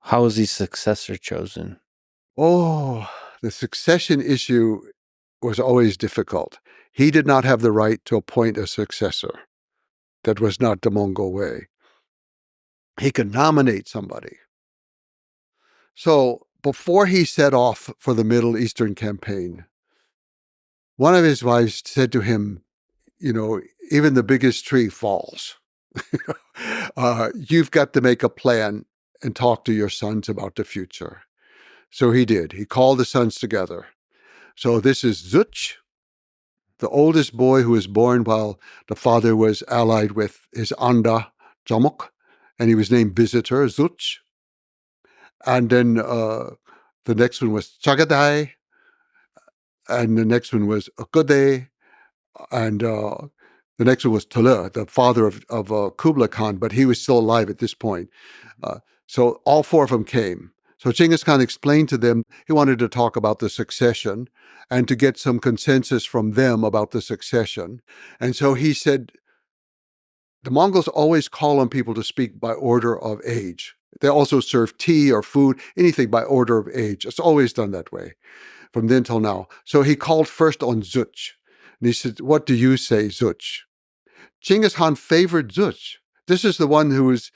How was the successor chosen? Oh, the succession issue was always difficult. He did not have the right to appoint a successor. That was not the Mongol way. He could nominate somebody. So before he set off for the Middle Eastern campaign, one of his wives said to him, even the biggest tree falls. You've got to make a plan and talk to your sons about the future. So he did. He called the sons together. So this is Zuch, the oldest boy who was born while the father was allied with his Anda Jamok, and he was named Visitor, Zuch. And then the next one was Chagadai, and the next one was Okode, and the next one was Tula, the father of Kublai Khan, but he was still alive at this point. So all four of them came. So Genghis Khan explained to them he wanted to talk about the succession and to get some consensus from them about the succession. And so he said, the Mongols always call on people to speak by order of age. They also serve tea or food, anything by order of age. It's always done that way from then till now. So he called first on Zuch. And he said, what do you say, Zuch? Genghis Khan favored Zuch. This is the one who was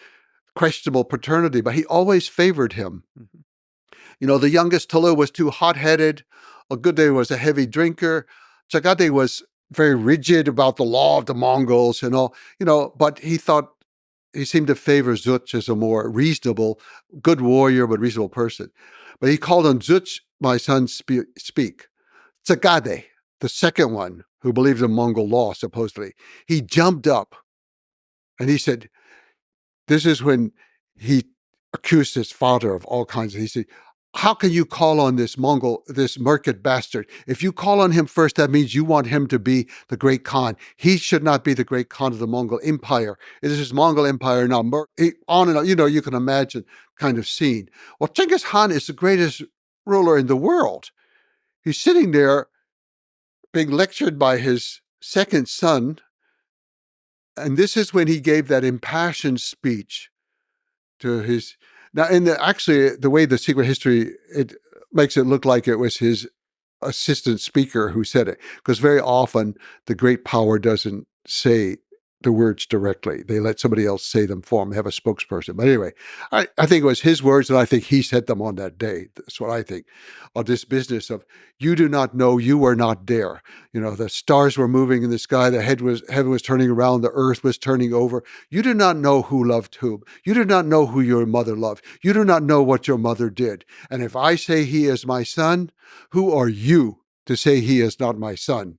questionable paternity, but he always favored him. Mm-hmm. The youngest Tulu was too hot-headed. Ogude was a heavy drinker. Chagade was very rigid about the law of the Mongols and all, but he seemed to favor Zuch as a more reasonable, good warrior, but reasonable person. But he called on Zuch, my son, speak. Chagade, the second one, who believed in Mongol law, supposedly, he jumped up and he said, this is when he accused his father of all kinds of, he said, how can you call on this Merkit bastard? If you call on him first, that means you want him to be the great Khan. He should not be the great Khan of the Mongol Empire. It is his Mongol Empire now. On and on, you can imagine kind of scene. Well, Genghis Khan is the greatest ruler in the world. He's sitting there being lectured by his second son, and this is when he gave that impassioned speech to his. Now, actually, the way the secret history, it makes it look like it was his assistant speaker who said it, because very often the great power doesn't say the words directly. They let somebody else say them for them. They have a spokesperson. But anyway, I think it was his words, and I think he said them on that day. That's what I think. Of this business of, you do not know, you were not there. The stars were moving in the sky, heaven was turning around, the earth was turning over. You do not know who loved whom. You do not know who your mother loved. You do not know what your mother did. And if I say he is my son, who are you to say he is not my son?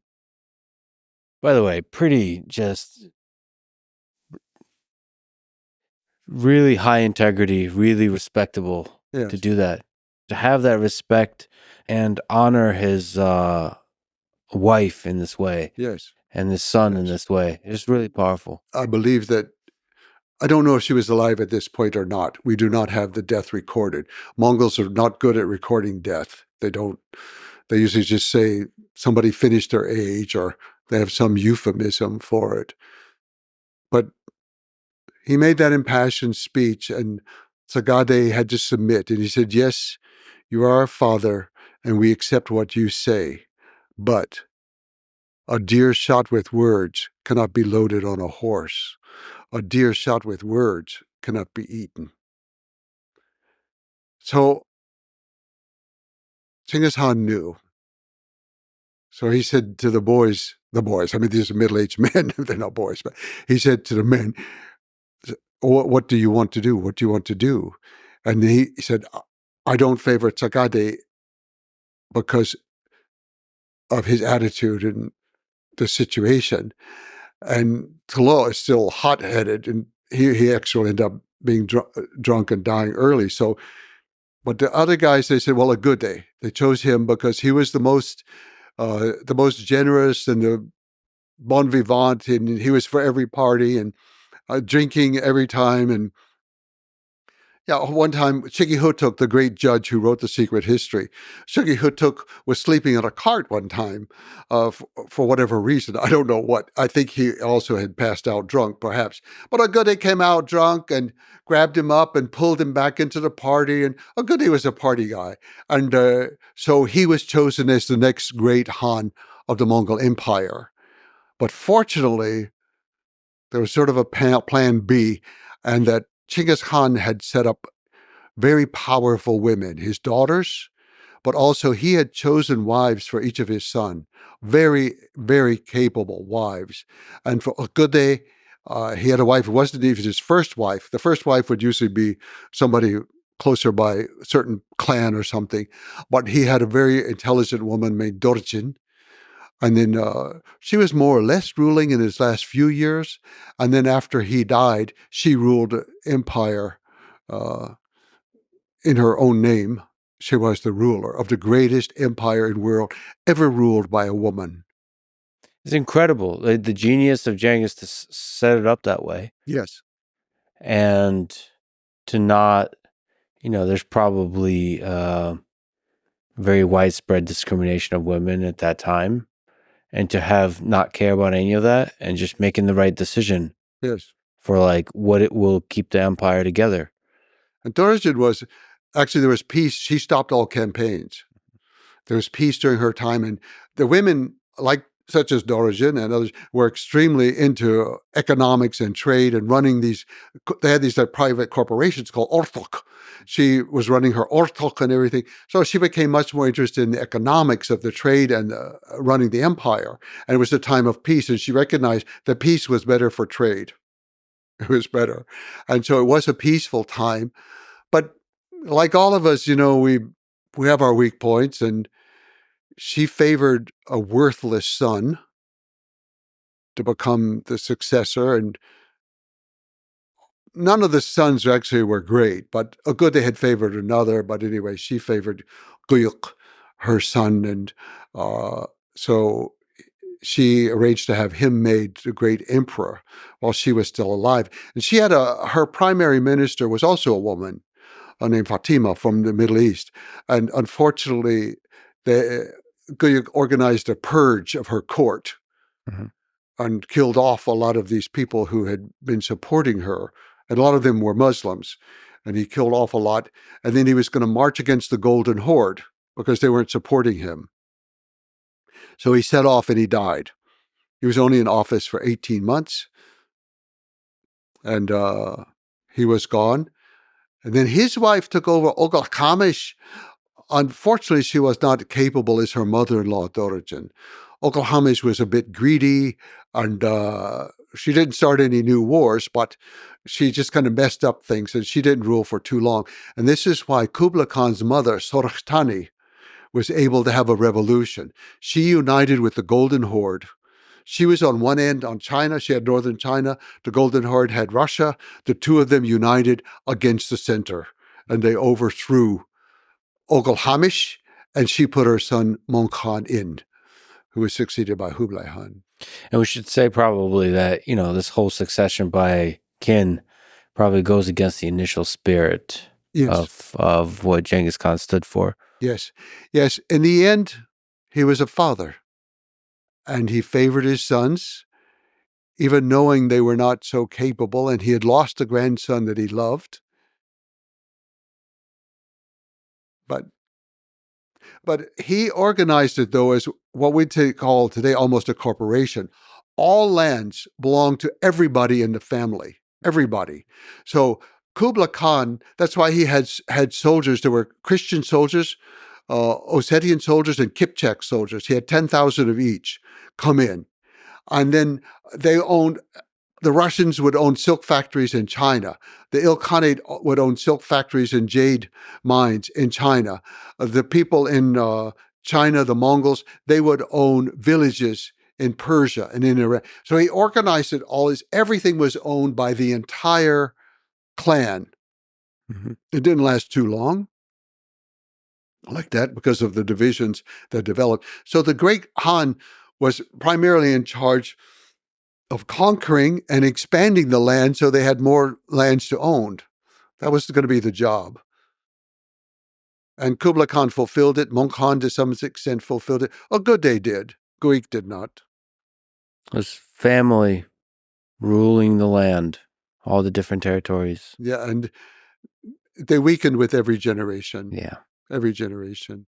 By the way, pretty just really high integrity, really respectable to do that. To have that respect and honor his wife in this way. Yes. And his son in this way. It's really powerful. I believe that, I don't know if she was alive at this point or not. We do not have the death recorded. Mongols are not good at recording death. They usually just say somebody finished their age, or they have some euphemism for it. But he made that impassioned speech, and Sagade had to submit. And he said, yes, you are our father, and we accept what you say. But a deer shot with words cannot be loaded on a horse. A deer shot with words cannot be eaten. So Genghis Khan knew. So he said to the boys, I mean, these are middle-aged men, they're not boys, but he said to the men, what do you want to do? What do you want to do? And he said, I don't favor Tsagade because of his attitude and the situation. And Talo is still hot-headed, and he actually ended up being drunk and dying early. So, but the other guys, they said, well, a good day. They chose him because he was the most generous and the bon vivant, and he was for every party and drinking every time. And Yeah, one time, Chikihutuk, the great judge who wrote The Secret History, Chikihutuk was sleeping in a cart one time for whatever reason. I don't know what. I think he also had passed out drunk, perhaps. But Agade came out drunk and grabbed him up and pulled him back into the party. And Agade was a party guy. And so he was chosen as the next great Han of the Mongol Empire. But fortunately, there was sort of a plan B, and that Genghis Khan had set up very powerful women, his daughters, but also he had chosen wives for each of his sons, very, very capable wives. And for Agade, he had a wife who wasn't even his first wife. The first wife would usually be somebody closer by a certain clan or something, but he had a very intelligent woman named Dorjin. And then she was more or less ruling in his last few years. And then after he died, she ruled the empire in her own name. She was the ruler of the greatest empire in the world ever ruled by a woman. It's incredible. The genius of Genghis to set it up that way. Yes. And to not, there's probably very widespread discrimination of women at that time. And to have not care about any of that and just making the right decision. Yes. For like what it will keep the empire together. And Dorjin was, actually there was peace. She stopped all campaigns. There was peace during her time. And the women, such as Dorjin and others, were extremely into economics and trade and running these. They had these private corporations called Ortok. She was running her Ortok and everything. So she became much more interested in the economics of the trade and running the empire. And it was a time of peace. And she recognized that peace was better for trade. It was better. And so it was a peaceful time. But like all of us, we have our weak points, and she favored a worthless son to become the successor. And none of the sons actually were great, but Agade had favored another. But anyway, she favored Guyuk, her son. And so she arranged to have him made the great emperor while she was still alive. And she had her primary minister was also a woman named Fatima from the Middle East. And unfortunately, Guyuk organized a purge of her court and killed off a lot of these people who had been supporting her. And a lot of them were Muslims. And he killed off a lot. And then he was going to march against the Golden Horde because they weren't supporting him. So he set off and he died. He was only in office for 18 months. And he was gone. And then his wife took over, Oghal-Kamish. Unfortunately, she was not capable as her mother-in-law, Dorjin. Oghal-Kamish was a bit greedy, and she didn't start any new wars, but she just kind of messed up things, and she didn't rule for too long. And this is why Kublai Khan's mother, Sorokhtani, was able to have a revolution. She united with the Golden Horde. She was on one end on China. She had northern China. The Golden Horde had Russia. The two of them united against the center, and they overthrew Oghal-Kamish, and she put her son Mong Khan in, who was succeeded by Kublai Khan. And we should say probably that, this whole succession by kin probably goes against the initial spirit of what Genghis Khan stood for. Yes. Yes. In the end, he was a father. And he favored his sons, even knowing they were not so capable, and he had lost a grandson that he loved. But he organized it, though, as what we'd call today almost a corporation. All lands belonged to everybody in the family, everybody. So Kublai Khan, that's why he had soldiers. There were Christian soldiers, Ossetian soldiers, and Kipchak soldiers. He had 10,000 of each come in. And then the Russians would own silk factories in China. The Ilkhanate would own silk factories and jade mines in China. The people in China, the Mongols, they would own villages in Persia and in Iran. So he organized it all. Everything was owned by the entire clan. It didn't last too long like that because of the divisions that developed. So the great Han was primarily in charge of conquering and expanding the land so they had more lands to own. That was going to be the job. And Kublai Khan fulfilled it. Mongol Khan, to some extent, fulfilled it. Oh, good, they did. Greek did not. It was family ruling the land, all the different territories. Yeah, and they weakened with every generation. Yeah. Every generation.